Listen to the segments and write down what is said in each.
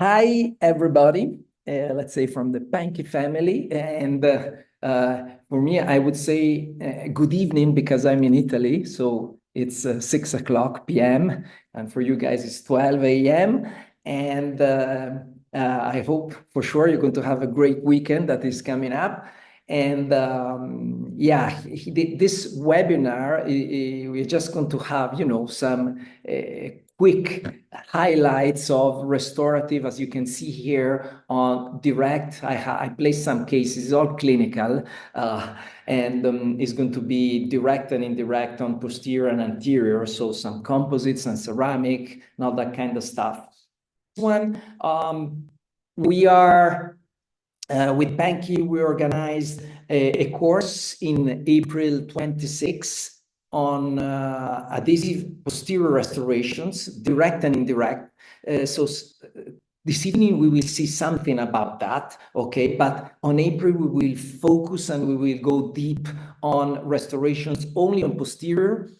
Hi, everybody. Let's say from the Panky family. And for me, I would say good evening because I'm in Italy. So it's 6 o'clock p.m. And for you guys, it's 12 a.m. And I hope for sure you're going to have a great weekend that is coming up. And yeah, this webinar, we're just going to have, some quick highlights of restorative, as you can see here on direct. I placed some cases, all clinical, and it's going to be direct and indirect on posterior and anterior, so some composites and ceramic, and all that kind of stuff. One, we are with Panky, we organized a course in April 26 on adhesive posterior restorations, direct and indirect. So this evening we will see something about that, okay? But on April we will focus and we will go deep on restorations only on posterior,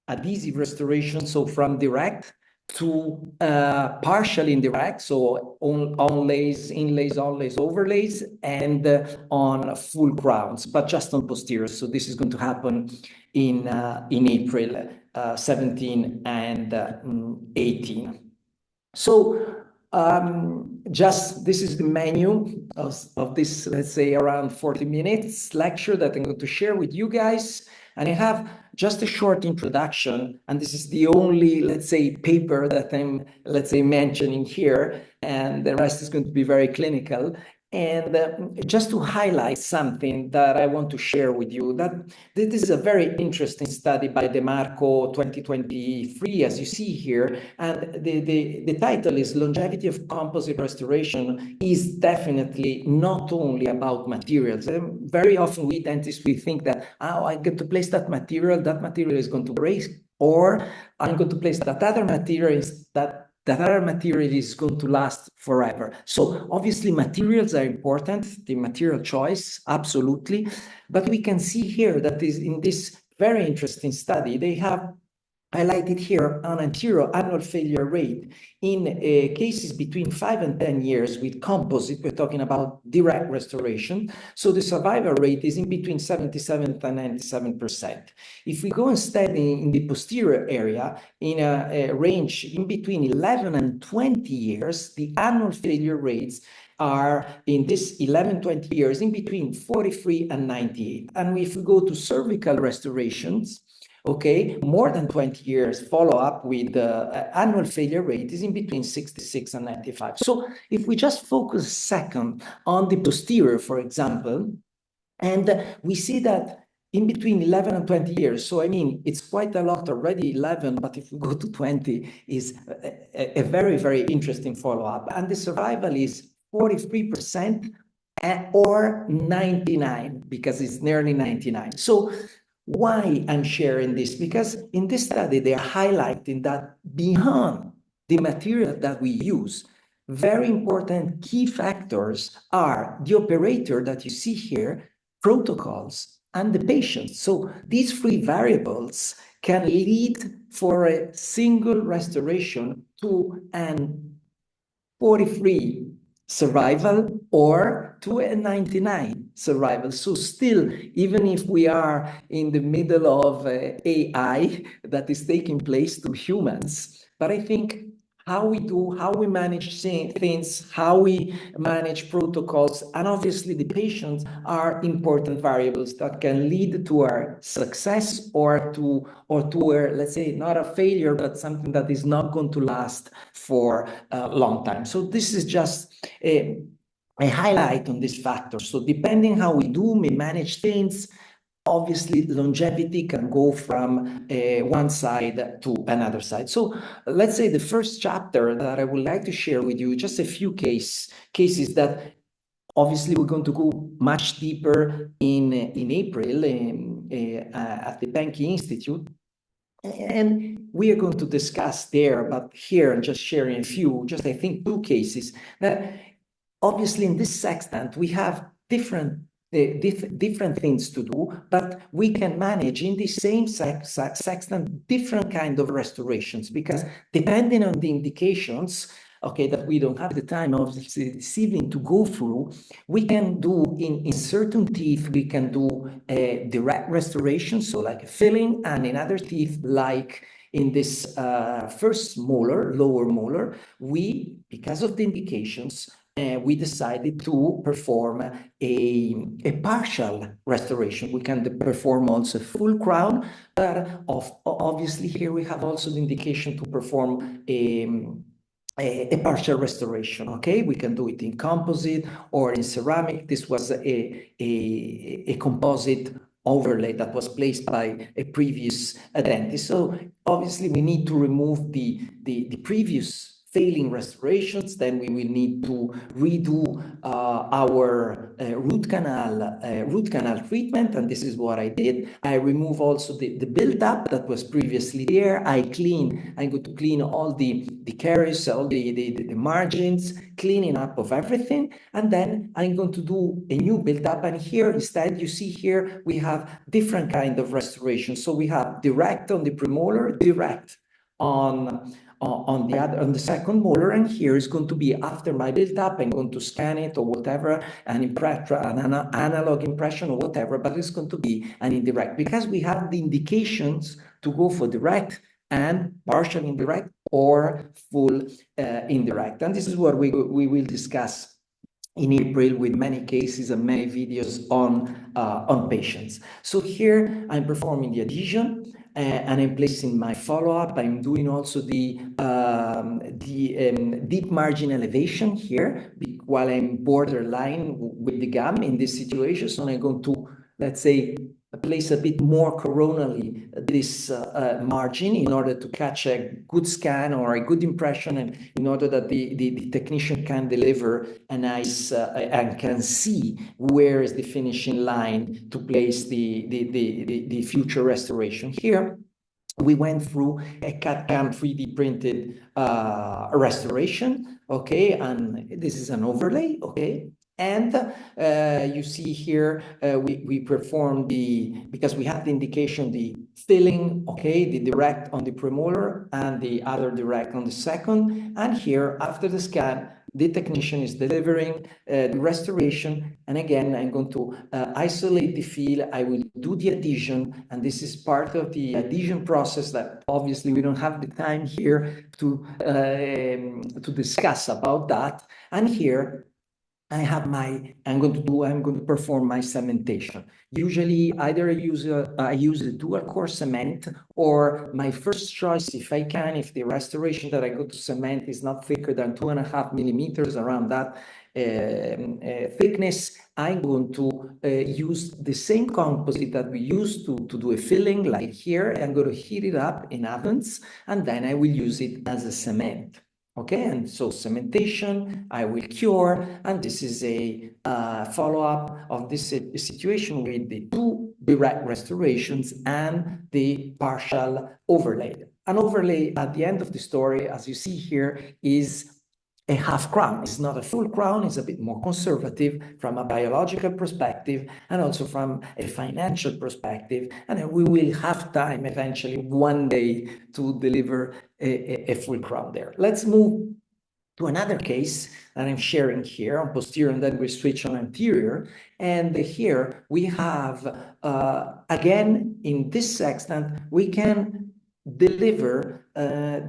adhesive restoration, so from direct to partial indirect, so onlays, inlays, onlays, overlays, and on full crowns, but just on posterior. So this is going to happen in April 17 and 18. So just this is the menu of this, let's say, around 40 minutes lecture that I'm going to share with you guys. And I have just a short introduction, and this is the only, let's say, paper that I'm, let's say, mentioning here, and the rest is going to be very clinical. And just to highlight something that I want to share with you, that this is a very interesting study by DeMarco 2023, as you see here, and the title is Longevity of Composite Restoration is definitely not only about materials. Very often we dentists, we think that, oh, I get to place that material is going to break, or I'm going to place that other material that other material is going to last forever. So obviously materials are important, the material choice, absolutely. But we can see here that is in this very interesting study, they have highlighted here an anterior annual failure rate in cases between 5 and 10 years with composite. We're talking about direct restoration. So the survival rate is in between 77 and 97%. If we go instead in the posterior area, in a range in between 11 and 20 years, the annual failure rates are in this 11, 20 years in between 43 and 98. And if we go to cervical restorations, okay, more than 20 years follow-up with the annual failure rate is in between 66 and 95. So if we just focus a second on the posterior, for example, and we see that in between 11 and 20 years, so I mean, it's quite a lot already, 11, but if we go to 20, is a very, very interesting follow-up. And the survival is 43% or 99, because it's nearly 99. So why I'm sharing this? Because in this study, they are highlighting that beyond the material that we use, very important key factors are the operator that you see here, protocols, and the patient. So these three variables can lead for a single restoration to an 43 survival or to a 99 survival. So still, even if we are in the middle of AI that is taking place to humans, but I think how we manage things, how we manage protocols, and obviously the patients are important variables that can lead to our success or to our, let's say, not a failure, but something that is not going to last for a long time. So this is just a highlight on this factor. So depending how we manage things, obviously longevity can go from one side to another side. So let's say the first chapter that I would like to share with you, just a few cases that obviously we're going to go much deeper in April at the Panky Institute. And we are going to discuss there, but here I'm just sharing a few, just I think 2 cases that obviously in this sextant we have different things to do, but we can manage in the same sextant different kind of restorations, because depending on the indications, okay, that we don't have the time of this evening to go through, we can do in certain teeth, we can do a direct restoration, so like a filling, and in other teeth, like in this first molar, lower molar, because of the indications, we decided to perform a partial restoration. We can perform also full crown, but obviously here we have also the indication to perform a partial restoration, okay? We can do it in composite or in ceramic. This was a composite overlay that was placed by a previous dentist. So obviously we need to remove the previous failing restorations, then we will need to redo our root canal treatment, and this is what I did. I remove also the buildup that was previously there. I'm going to clean all the caries, all the margins, cleaning up of everything, and then I'm going to do a new buildup. And here instead, you see here we have different kind of restoration. So we have direct on the premolar, direct on the second molar, and here is going to be after my build-up. I'm going to scan it or whatever, an analog impression or whatever, but it's going to be an indirect because we have the indications to go for direct and partial indirect or full indirect. And this is what we will discuss in April with many cases and many videos on patients. So here I'm performing the adhesion and I'm placing my follow-up. I'm doing also the deep margin elevation here while I'm borderline with the gum in this situation. So I'm going to, let's say, place a bit more coronally this margin in order to catch a good scan or a good impression, and in order that the technician can deliver a nice and can see where is the finishing line to place the future restoration. Here we went through a CAD/CAM 3D printed restoration, okay, and this is an overlay, okay. And you see here, we performed because we have the indication, the filling, okay, the direct on the premolar and the other direct on the second. And here, after the scan, the technician is delivering the restoration. And again, I'm going to isolate the field. I will do the adhesion. And this is part of the adhesion process that obviously we don't have the time here to discuss about that. And here, I'm going to perform my cementation. Usually either I use a dual core cement, or my first choice, if I can, if the restoration that I go to cement is not thicker than 2.5 millimeters, around that thickness, I'm going to use the same composite that we use to do a filling, like here. I'm going to heat it up in ovens, and then I will use it as a cement. Okay, and so cementation, I will cure, and this is a follow-up of this situation with the two direct restorations and the partial overlay. An overlay at the end of the story, as you see here, is a half crown. It's not a full crown. It's a bit more conservative from a biological perspective and also from a financial perspective. And we will have time eventually one day to deliver a full crown there. Let's move to another case that I'm sharing here on posterior, and then we switch on anterior. And here we have, again, in this sextant, we can deliver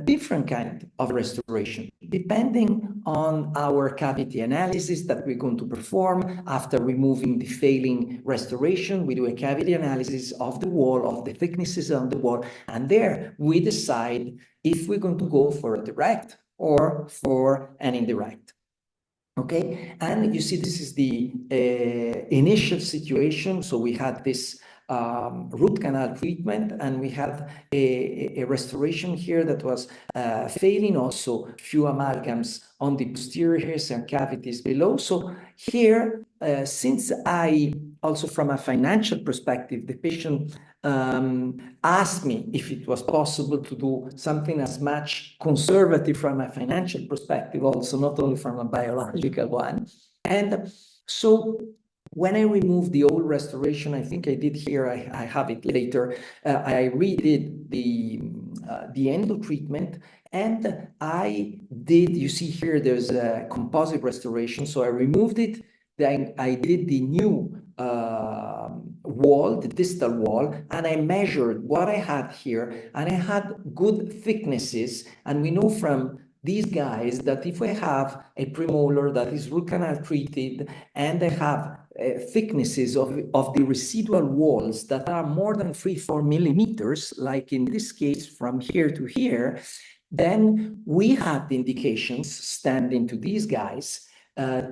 different kind of restoration depending on our cavity analysis that we're going to perform. After removing the failing restoration, we do a cavity analysis of the wall, of the thicknesses on the wall, and there we decide if we're going to go for a direct or for an indirect. Okay, and you see this is the initial situation. So we had this root canal treatment, and we had a restoration here that was failing, also few amalgams on the posterior hairs and cavities below. So here, since I also from a financial perspective, the patient asked me if it was possible to do something as much conservative from a financial perspective, also not only from a biological one. And so when I removed the old restoration, I think I did here, I have it later, I redid the endo treatment, and I did, you see here, there's a composite restoration. So I removed it, then I did the new wall, the distal wall, and I measured what I had here, and I had good thicknesses. And we know from these guys that if I have a premolar that is root canal treated and I have thicknesses of the residual walls that are more than 3-4 millimeters, like in this case from here to here, then we have the indications standing to these guys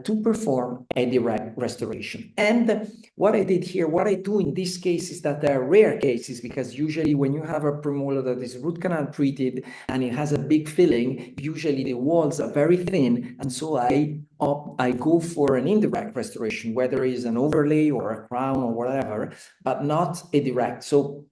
to perform a direct restoration. And what I did here, what I do in this case is that there are rare cases, because usually when you have a premolar that is root canal treated and it has a big filling, usually the walls are very thin, and so I go for an indirect restoration, whether it is an overlay or a crown or whatever, but not a direct. So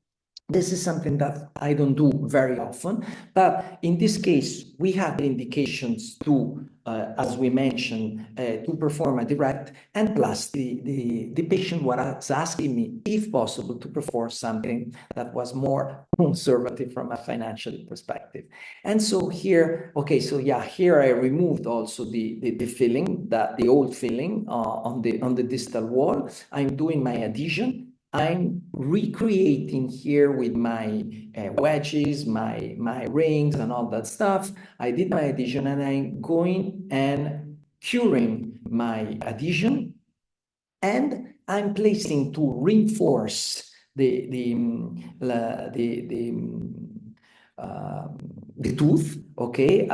this is something that I don't do very often, but in this case, we have the indications to, as we mentioned, to perform a direct, and plus the patient was asking me, if possible, to perform something that was more conservative from a financial perspective. And so here, okay, so yeah, here I removed also the filling, the old filling on the distal wall. I'm doing my adhesion. I'm recreating here with my wedges, my rings and all that stuff. I did my adhesion, and I'm going and curing my adhesion, and I'm placing to reinforce the tooth, okay,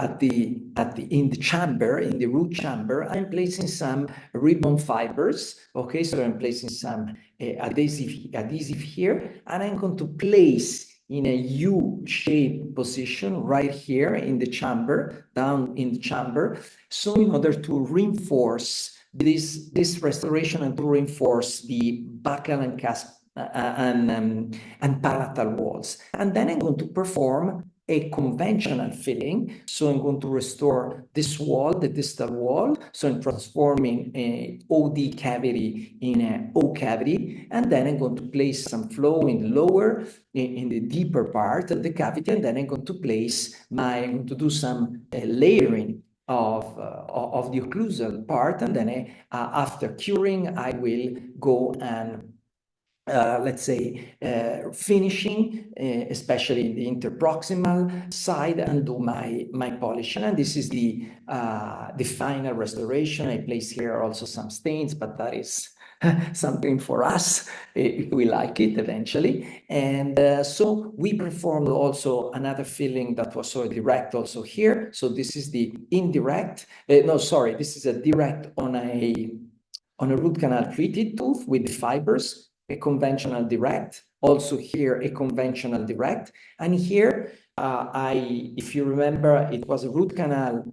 in the chamber, in the root chamber. I'm placing some ribbon fibers, okay, so I'm placing some adhesive here, and I'm going to place in a U-shaped position right here in the chamber, down in the chamber, so in order to reinforce this restoration and to reinforce the buccal and cusp and palatal walls. And then I'm going to perform a conventional filling. So I'm going to restore this wall, the distal wall. So I'm transforming a OD cavity in an O cavity. And then I'm going to place some flow in the lower, in the deeper part of the cavity. And then I'm going to I'm going to do some layering of the occlusal part. And then after curing, I will go and let's say, finishing, especially in the interproximal side, and do my polishing. And this is the final restoration. I place here also some stains, but that is something for us if we like it eventually. And so we performed also another filling that was so direct also here. So this is the indirect, this is a direct on a root canal treated tooth with the fibers, a conventional direct, also here a conventional direct. And here, if you remember, it was a root canal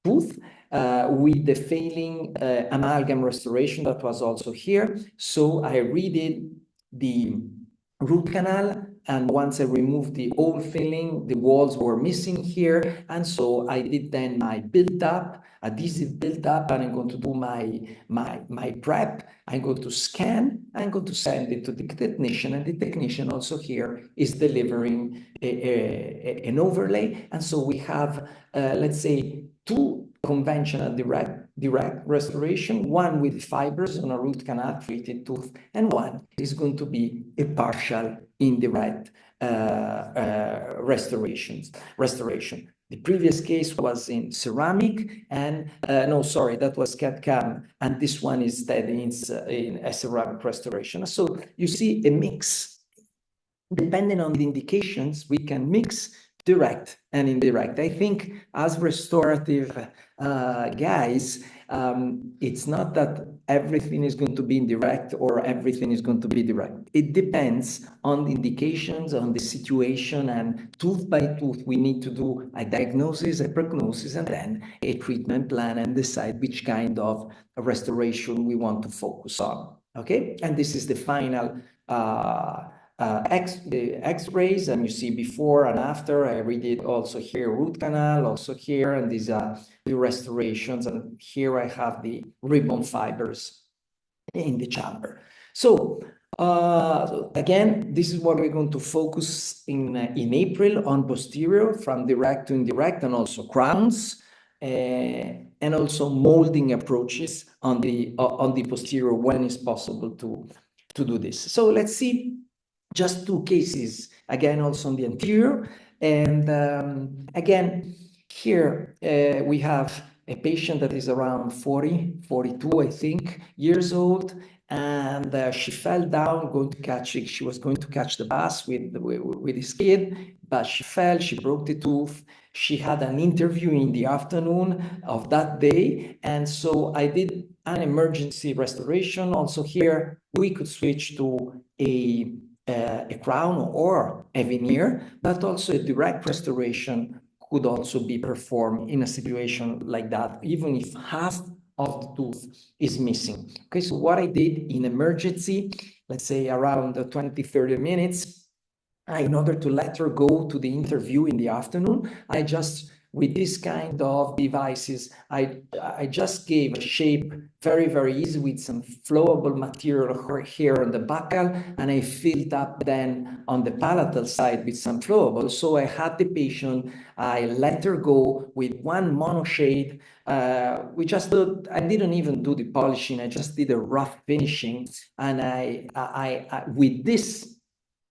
tooth with the failing amalgam restoration that was also here. So I redid the root canal, and once I removed the old filling, the walls were missing here, and so I did then my build-up, adhesive build-up, and I'm going to do my prep. I'm going to scan, I'm going to send it to the technician, and the technician also here is delivering an overlay. And so we have, let's say, two conventional direct restoration, one with fibers on a root canal treated tooth, and one is going to be a partial indirect restoration. The previous case was in ceramic, and that was CAD/CAM, and this one is in a ceramic restoration. So you see a mix. Depending on the indications, we can mix direct and indirect. I think as restorative guys, it's not that everything is going to be indirect or everything is going to be direct. It depends on the indications, on the situation, and tooth by tooth, we need to do a diagnosis, a prognosis, and then a treatment plan, and decide which kind of restoration we want to focus on. Okay, and this is the final the X-rays, and you see before and after. I redid also here root canal, also here, and these are the restorations, and here I have the ribbon fibers in the chamber. So Again, this is what we're going to focus in April on posterior, from direct to indirect, and also crowns, and also molding approaches on the posterior when it's possible to do this. So let's see just two cases again, also on the anterior, and again here we have a patient that is around 42, I think, years old. And she fell down, she was going to catch the bus with his kid, but she fell, she broke the tooth. She had an interview in the afternoon of that day. And so I did an emergency restoration. Also here, we could switch to a crown or a veneer, but also a direct restoration could also be performed in a situation like that, even if half of the tooth is missing. Okay, so what I did in emergency, let's say around 20, 30 minutes, in order to let her go to the interview in the afternoon, I just, with this kind of devices, I just gave a shape very, very easy with some flowable material here on the buccal, and I filled up then on the palatal side with some flowable. So I had the patient, I let her go with one monoshade. We just did, I didn't even do the polishing, I just did a rough finishing, and I with this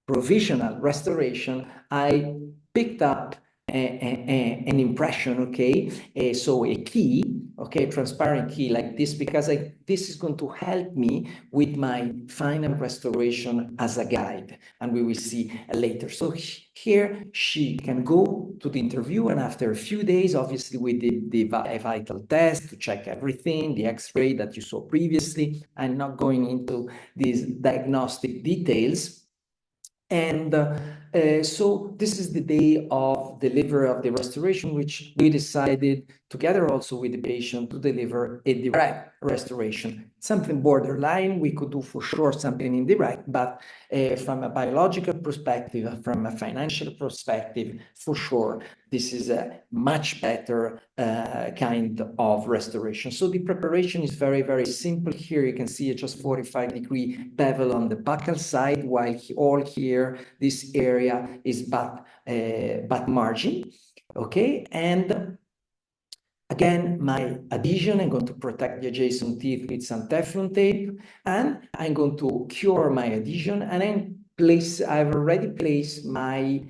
provisional restoration, I picked up an impression, okay, so a key, okay, transparent key like this, because this is going to help me with my final restoration as a guide, and we will see later. So here she can go to the interview, and after a few days, obviously we did the vital test to check everything, the x-ray that you saw previously. I'm not going into these diagnostic details. And so this is the day of delivery of the restoration, which we decided together also with the patient to deliver a direct restoration. Something borderline, we could do for sure something indirect, but from a biological perspective, from a financial perspective, for sure, this is a much better kind of restoration. So the preparation is very, very simple. Here you can see a just 45-degree bevel on the buccal side, while all here, this area is butt margin, okay? And again, my adhesion, I'm going to protect the adjacent teeth with some Teflon tape, and I'm going to cure my adhesion, and I've already placed my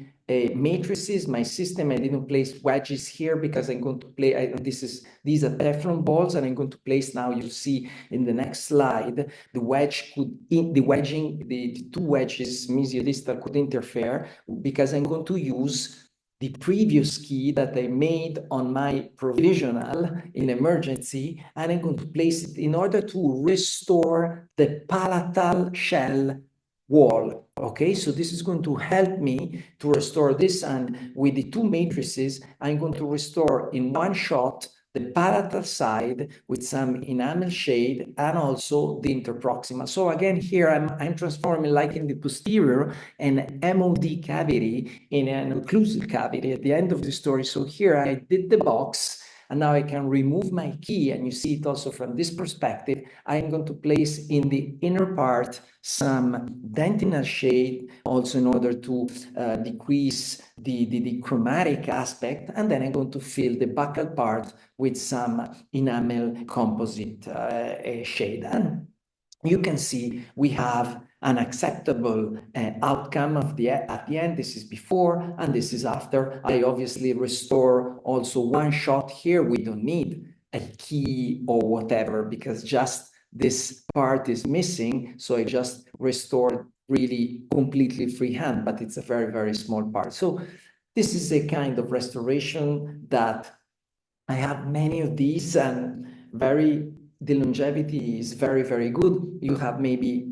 matrices, my system. I didn't place wedges here because I'm going to play, these are Teflon balls, and I'm going to place now, you see in the next slide, the wedging, the two wedges, mesiodistal, could interfere because I'm going to use the previous key that I made on my provisional in emergency, and I'm going to place it in order to restore the palatal shell wall. Okay, so this is going to help me to restore this, and with the two matrices, I'm going to restore in one shot the palatal side with some enamel shade and also the interproximal. So again, here I'm transforming, like in the posterior, an MOD cavity in an occlusal cavity at the end of the story. So here I did the box, and now I can remove my key, and you see it also from this perspective. I'm going to place in the inner part some dentinal shade, also in order to decrease the chromatic aspect, and then I'm going to fill the buccal part with some enamel composite shade. And you can see we have an acceptable outcome at the end. This is before and this is after. I obviously restore also one shot here. We don't need a key or whatever because just this part is missing. So I just restored really completely freehand, but it's a very, very small part. So this is a kind of restoration that I have many of these, and the longevity is very, very good. You have maybe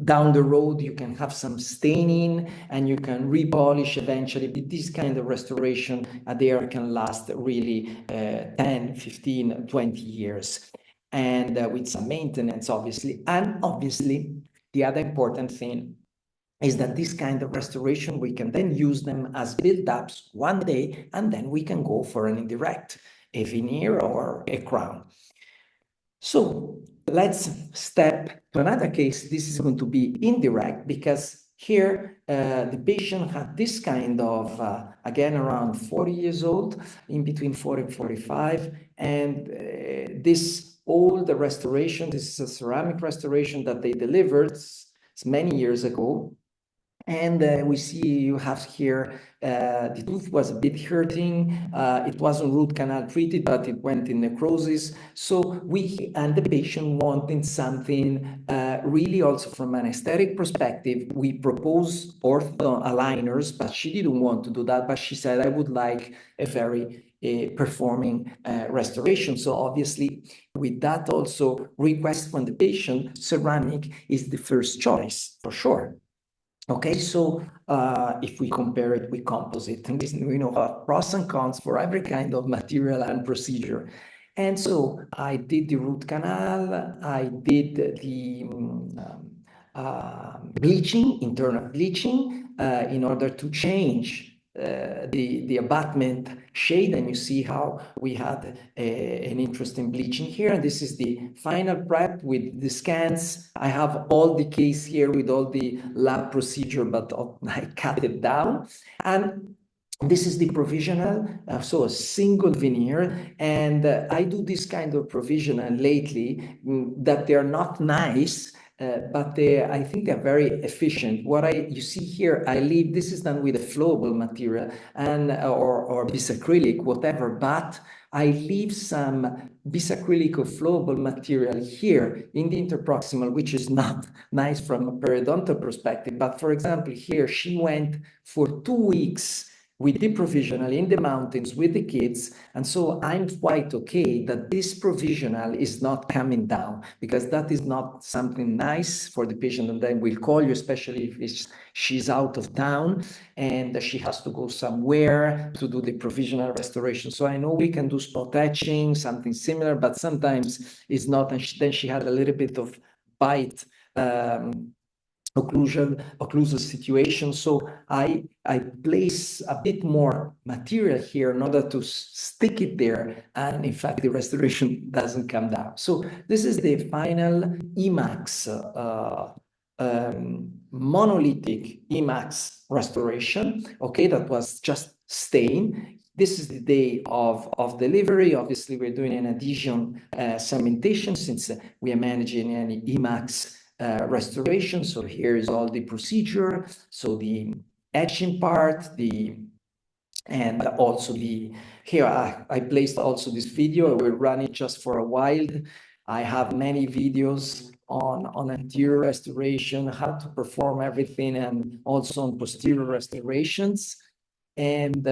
down the road, you can have some staining and you can repolish eventually. But this kind of restoration, there can last really 10, 15, 20 years. And with some maintenance, obviously. And obviously, the other important thing is that this kind of restoration, we can then use them as build-ups one day, and then we can go for an indirect, a veneer or a crown. So let's step to another case. This is going to be indirect because here the patient had this kind of, again, around 40 years old, in between 40 and 45. And this old restoration, this is a ceramic restoration that they delivered many years ago. And we see you have here, the tooth was a bit hurting. It wasn't root canal treated, but it went in necrosis. So and the patient wanted something really also from an aesthetic perspective. We proposed ortho aligners, but she didn't want to do that. But she said, I would like a very performing restoration. So obviously, with that also request from the patient, ceramic is the first choice for sure. Okay, so if we compare it with composite, and we know pros and cons for every kind of material and procedure. And so I did the root canal, I did the bleaching, internal bleaching, in order to change the abutment shade, and you see how we had an interesting bleaching here. And this is the final prep with the scans. I have all the case here with all the lab procedure, but I cut it down. And this is the provisional, so a single veneer. And I do this kind of provisional lately, that they're not nice, but I think they're very efficient. You see here, I leave, this is done with a flowable material and or bisacrylic, whatever, but I leave some bisacrylic or flowable material here in the interproximal, which is not nice from a periodontal perspective. But for example, here she went for 2 weeks with the provisional in the mountains with the kids. And so I'm quite okay that this provisional is not coming down, because that is not something nice for the patient. And then we'll call you, especially if she's out of town and she has to go somewhere to do the provisional restoration. So I know we can do spot etching, something similar, but sometimes it's not. And then she had a little bit of bite, occlusal situation. So I place a bit more material here in order to stick it there. And in fact, the restoration doesn't come down. So this is the final IMAX, monolithic IMAX restoration. Okay, that was just stain. This is the day of delivery. Obviously, we're doing an adhesion cementation since we are managing an IMAX restoration. So here is all the procedure. So the etching part, and also here I placed also this video. I will run it just for a while. I have many videos on anterior restoration, how to perform everything, and also on posterior restorations. And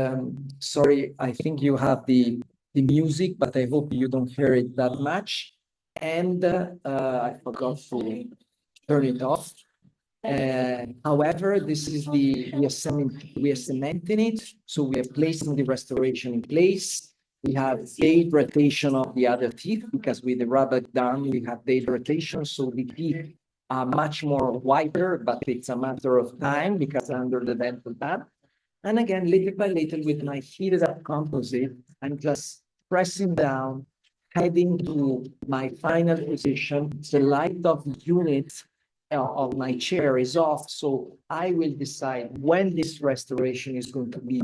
sorry, I think you have the music, but I hope you don't hear it that much. And I forgot to turn it off. However, this is we are cementing it. So we are placing the restoration in place. We have day rotation of the other teeth, because with the rubber done, we have day rotation. So the teeth are much more whiter, but it's a matter of time because under the dental dam. And again, little by little, with my heated up composite, I'm just pressing down, heading to my final position. The light of the unit of my chair is off, so I will decide when this restoration is going to be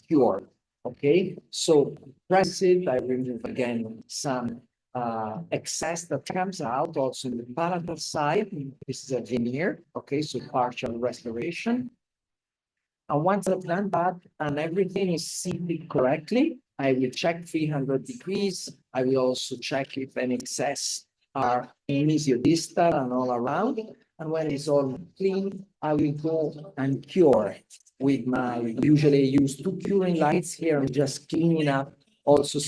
cured. Okay, so press it. I remove again some excess that comes out also in the palatal side. This is a veneer. Okay, so partial restoration. And once I've done that and everything is seated correctly, I will check 300 degrees. I will also check if any excess are mesiodistal and all around. And when it's all clean, I will go and cure it with usually I use 2 curing lights here. I'm just cleaning up also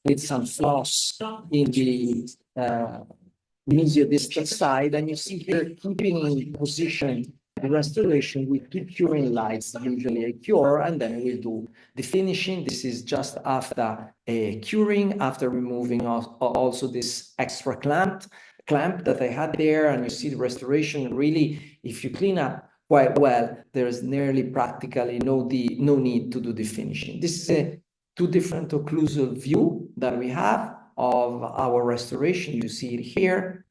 with some floss in the mesiodistal side. And you see here, keeping in position the restoration with 2 curing lights, usually a cure, and then we'll do the finishing. This is just after a curing, after removing also this extra clamp that I had there. And you see the restoration. Really, if you clean up quite well, there's nearly practically no need to do the finishing. This is a 2 different occlusal view that we have of our restoration. You see it here.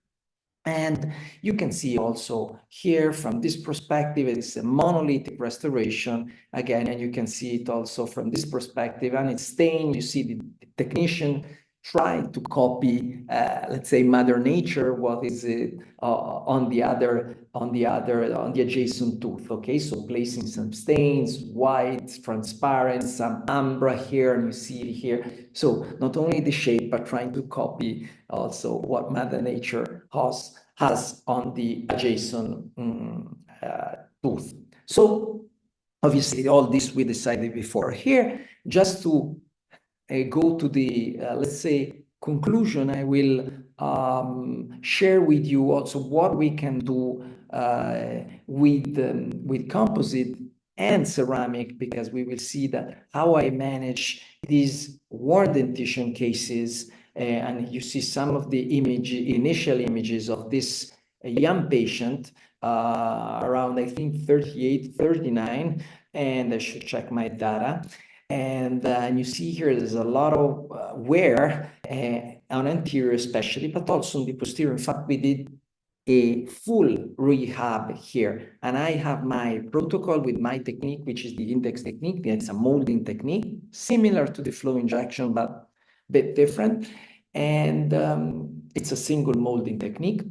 And you can see also here from this perspective, it is a monolithic restoration again, and you can see it also from this perspective, and it's stained. You see the technician trying to copy, let's say, Mother Nature, what is on the adjacent tooth. Okay, so placing some stains, white, transparent, some ambra here, and you see it here. So not only the shape, but trying to copy also what Mother Nature has on the adjacent tooth. So obviously all this we decided before. Here, just to go to the, let's say, conclusion, I will share with you also what we can do with composite and ceramic, because we will see that how I manage these worn dentition cases. And you see some of the initial images of this young patient around, I think, 38, 39, and I should check my data. And you see here, there's a lot of wear on anterior especially, but also on the posterior. In fact, we did a full rehab here. And I have my protocol with my technique, which is the index technique. It's a molding technique, similar to the flow injection, but a bit different. And it's a single molding technique.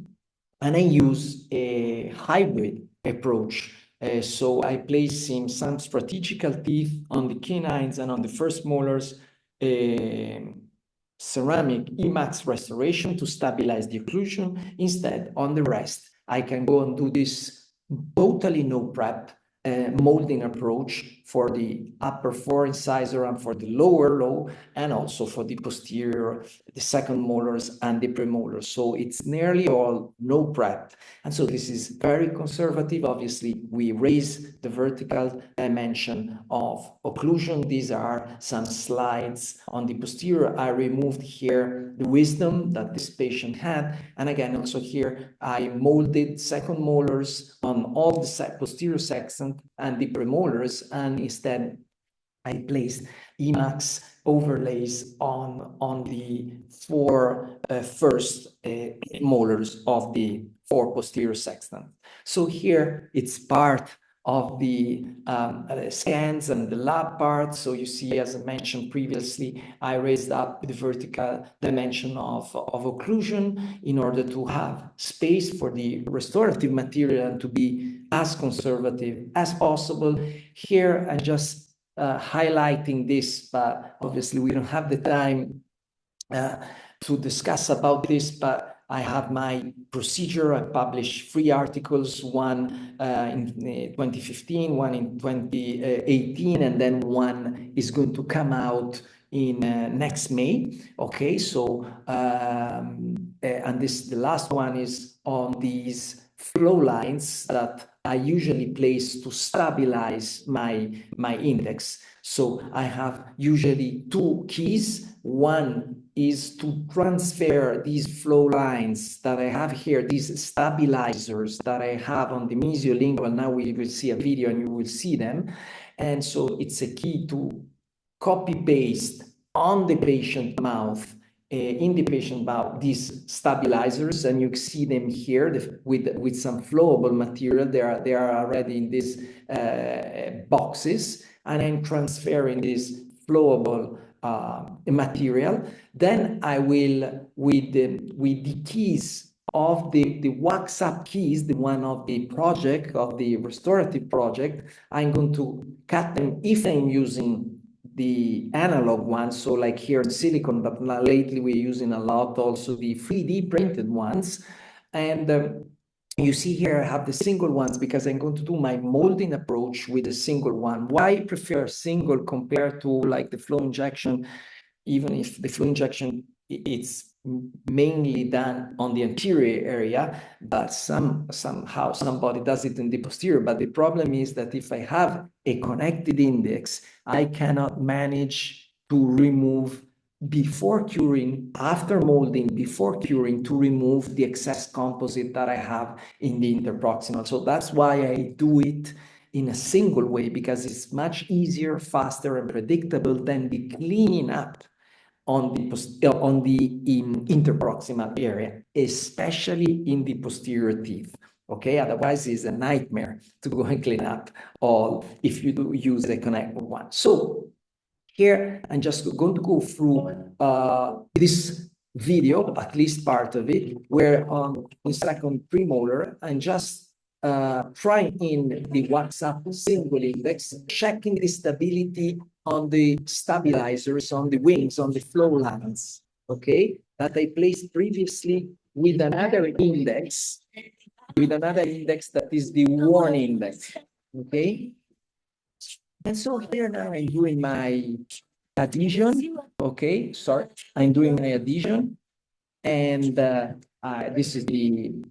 And I use a hybrid approach. So I place some strategical teeth on the canines and on the first molars, ceramic Emax restoration to stabilize the occlusion. Instead, on the rest, I can go and do this totally no prep molding approach for the upper four incisor and for the lower low, and also for the posterior, the second molars and the premolars. So it's nearly all no prep. And so this is very conservative. Obviously, we raise the vertical dimension of occlusion. These are some slides on the posterior. I removed here the wisdom that this patient had. And again, also here, I molded second molars on all the posterior section and the premolars, and instead I placed Emax overlays on the four first molars of the four posterior sextant. So here it's part of the scans and the lab part. So you see, as I mentioned previously, I raised up the vertical dimension of occlusion in order to have space for the restorative material and to be as conservative as possible. Here I'm just highlighting this, but obviously we don't have the time to discuss about this, but I have my procedure. I published 3 articles, one in 2015, one in 2018, and then one is going to come out in next May. Okay, so and the last one is on these flow lines that I usually place to stabilize my index. So I have usually 2 keys. One is to transfer these flow lines that I have here, these stabilizers that I have on the mesiolingual. Now we will see a video and you will see them. And so it's a key to copy paste on the patient mouth, in the patient mouth, these stabilizers, and you see them here with some flowable material. They are already in these boxes, and I'm transferring this flowable material. Then I will, with the keys of the wax up keys, the one of the project, of the restorative project, I'm going to cut them if I'm using the analog ones, so like here in silicone, but lately we're using a lot also the 3D printed ones. And you see here I have the single ones because I'm going to do my molding approach with a single one. Why I prefer single compared to like the flow injection, even if the flow injection it's mainly done on the anterior area, but somehow somebody does it in the posterior. But the problem is that if I have a connected index, I cannot manage to remove before curing, after molding, before curing, to remove the excess composite that I have in the interproximal. So that's why I do it in a single way, because it's much easier, faster, and predictable than the cleaning up on the interproximal area, especially in the posterior teeth. Okay, otherwise it's a nightmare to go and clean up all if you do use a connector one. So here I'm just going to go through this video, at least part of it, where on the second premolar I'm just trying in the WhatsApp single index, checking the stability on the stabilizers, on the wings, on the flow lines, okay, that I placed previously with another index that is the worn index, okay? And so here now I'm doing my adhesion, okay, sorry, I'm doing my adhesion, and this is the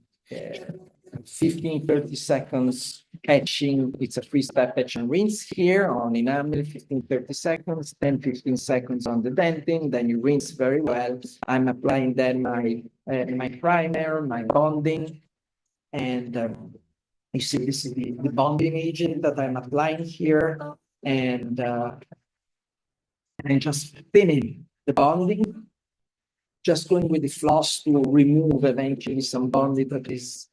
15-30 seconds etching. It's a three-step etch and rinse here on enamel, 15-30 seconds, 10-15 seconds on the dentin, then you rinse very well. I'm applying then my primer, my bonding, and you see this is the bonding agent that I'm applying here, and just thinning the bonding, just going with the floss to remove eventually some bonding that is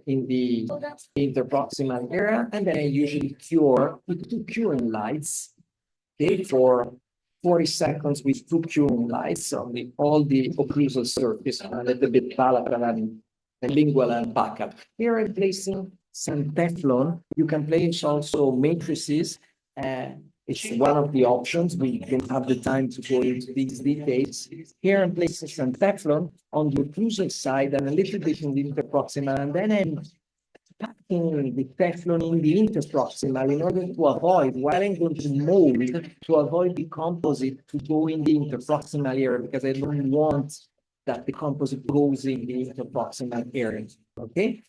in the interproximal area, and then I usually cure with two curing lights, okay, for 40 seconds with two curing lights on all the occlusal surface, a little bit palatal and lingual and buccal. Here I'm placing some Teflon. You can place also matrices. It's one of the options. We don't have the time to go into these details. Here I'm placing some Teflon on the occlusal side and a little bit in the interproximal, and then I'm packing the Teflon in the interproximal in order to avoid, while I'm going to mold, to avoid the composite to go in the interproximal area, because I don't want that the composite goes in the interproximal area, okay?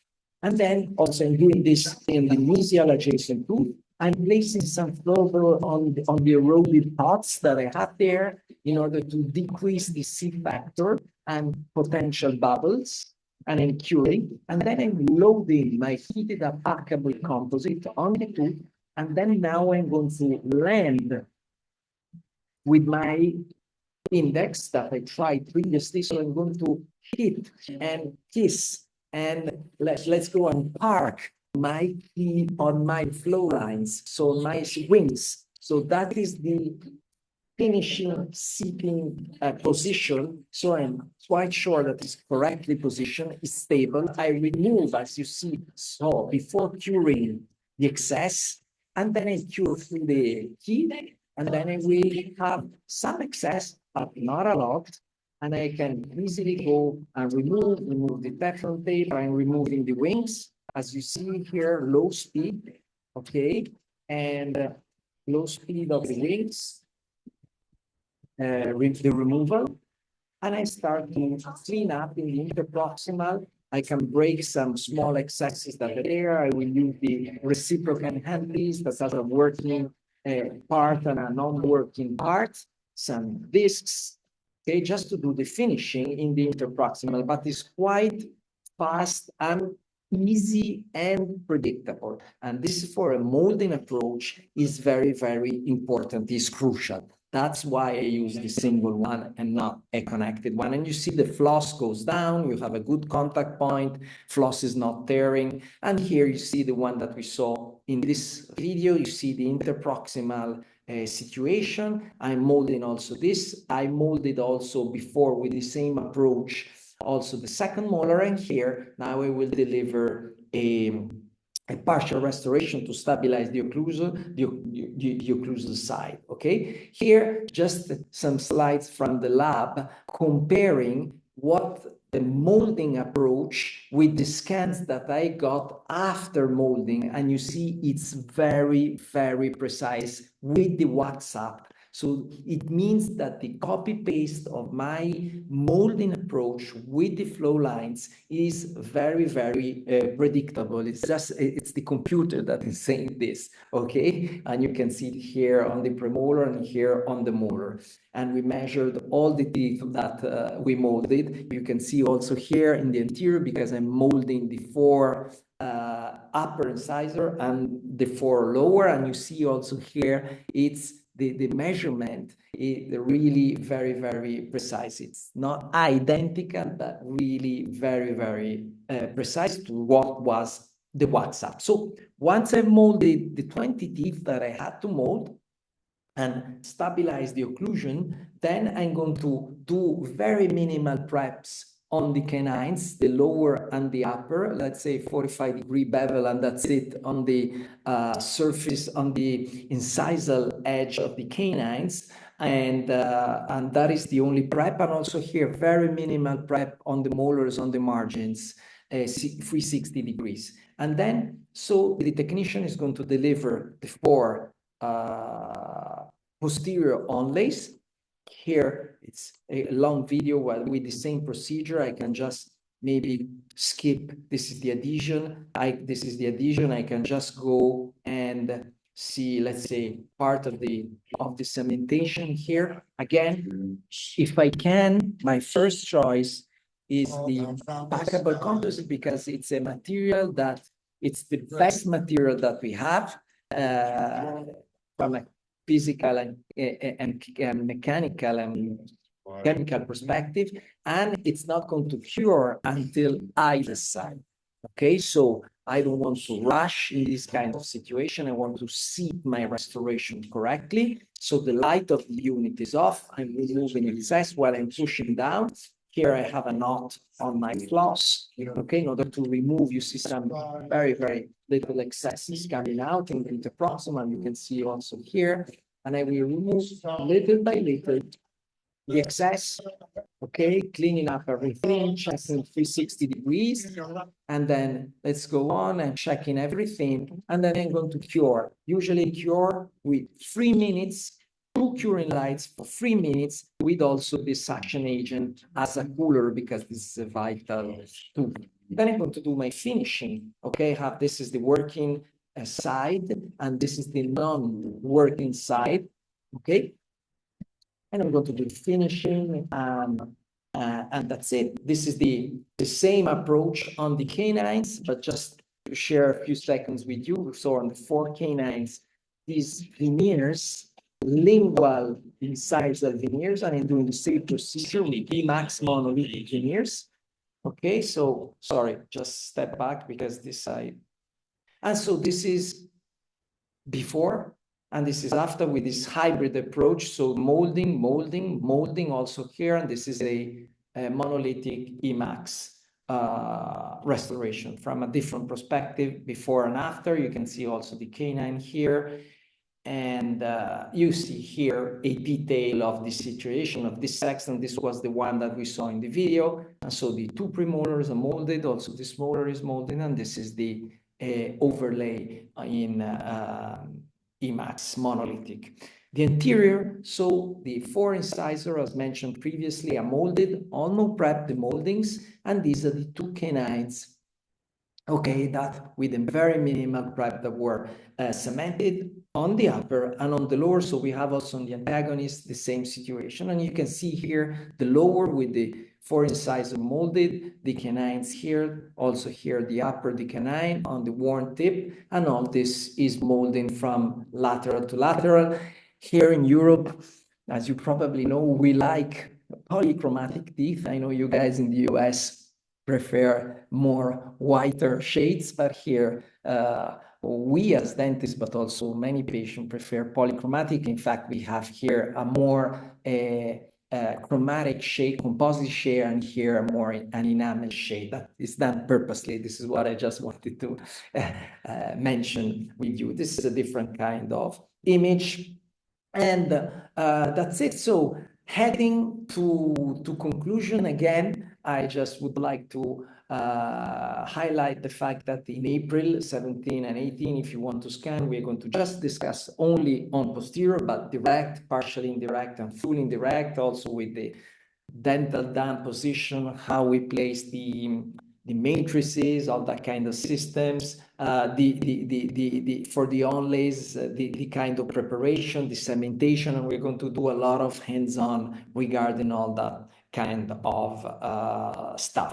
And then also I'm doing this in the mesial adjacent tooth. I'm placing some flow on the eroded parts that I have there in order to decrease the C factor and potential bubbles, and I'm curing. And then I'm loading my heated up packable composite on the tooth. And then now I'm going to land with my index that I tried previously. So I'm going to hit and kiss, and let's go and park my key on my flow lines, so my wings. So that is the finishing seating position. So I'm quite sure that it's correctly positioned, it's stable. I remove, as you see, so before curing the excess, and then I cure through the key, and then I will have some excess, but not a lot. And I can easily go and remove the Teflon tape. I'm removing the wings. As you see here, low speed, okay, and low speed of the wings, with the removal, and I start to clean up in the interproximal. I can break some small excesses that are there. I will use the reciprocal handpiece that has a working part and a non-working part, some discs, okay, just to do the finishing in the interproximal, but it's quite fast and easy and predictable. And this is for a molding approach is very, very important, is crucial. That's why I use the single one and not a connected one. And you see the floss goes down, you have a good contact point, floss is not tearing. And here you see the one that we saw in this video, you see the interproximal situation. I'm molding also this. I molded also before with the same approach also the second molar, and here now I will deliver a partial restoration to stabilize the occlusal, the occlusal side, okay? Here, just some slides from the lab comparing what the molding approach with the scans that I got after molding, and you see it's very, very precise with the WhatsApp. So it means that the copy paste of my molding approach with the flow lines is very, very predictable. It's the computer that is saying this, okay? And you can see it here on the premolar and here on the molar. And we measured all the teeth that we molded. You can see also here in the anterior, because I'm molding the four upper incisor and the four lower. And you see also here, it's the measurement is really very, very precise. It's not identical, but really very, very precise to what was the WhatsApp. So once I molded the 20 teeth that I had to mold and stabilize the occlusion, then I'm going to do very minimal preps on the canines, the lower and the upper, let's say 45-degree bevel, and that's it on the surface, on the incisal edge of the canines. And that is the only prep. And also here, very minimal prep on the molars, on the margins, 360 degrees. And then, so the technician is going to deliver the 4 posterior onlays. Here, it's a long video with the same procedure. I can just maybe skip. This is the adhesion. This is the adhesion. I can just go and see, let's say, part of the cementation here. Again, if I can, my first choice is the packable composite, because it's a material that it's the best material that we have from a physical and mechanical and chemical perspective, and it's not going to cure until I decide. Okay, so I don't want to rush in this kind of situation. I want to seat my restoration correctly. So the light of the unit is off. I'm removing excess while I'm pushing down. Here I have a knot on my floss, okay, in order to remove, you see some very, very little excesses coming out in the proximal. You can see also here, and I will remove little by little the excess, okay, cleaning up everything, checking 360 degrees, and then let's go on and checking everything, and then I'm going to cure. Usually cure with 3 minutes, 2 curing lights for 3 minutes, with also the suction agent as a cooler, because this is a vital tool. Then I'm going to do my finishing. Okay, this is the working side, and this is the non-working side. Okay, and I'm going to do finishing, and that's it. This is the same approach on the canines, but just to share a few seconds with you. So on the 4 canines, these veneers, lingual incisal veneers, and I'm doing the same procedure with Emax monolithic veneers. Okay, so sorry, just step back because this side. And so this is before, and this is after with this hybrid approach. So molding also here, and this is a monolithic Emax restoration from a different perspective, before and after. You can see also the canine here. And you see here a detail of the situation of this section. This was the one that we saw in the video. And so the 2 premolars are molded, also this molar is molded, and this is the overlay in Emax monolithic. The anterior, so the 4 incisor, as mentioned previously, are molded, almost prepped the moldings, and these are the 2 canines. Okay, that with a very minimal prep that were cemented on the upper and on the lower. So we have also on the antagonist the same situation. And you can see here the lower with the 4 incisor molded, the canines here, also here the upper, the canine on the worn tip, and all this is molding from lateral to lateral. Here in Europe, as you probably know, we like polychromatic teeth. I know you guys in the US prefer more whiter shades, but here we as dentists, but also many patients prefer polychromatic. In fact, we have here a more chromatic shade, composite shade, and here more an enamel shade. That is done purposely. This is what I just wanted to mention with you. This is a different kind of image, and that's it. So heading to conclusion again, I just would like to highlight the fact that in April 17 and 18, if you want to scan, we're going to just discuss only on posterior, but direct, partially indirect, and full indirect, also with the dental dam position, how we place the matrices, all that kind of systems, for the onlays, the kind of preparation, the cementation, and we're going to do a lot of hands-on regarding all that kind of stuff.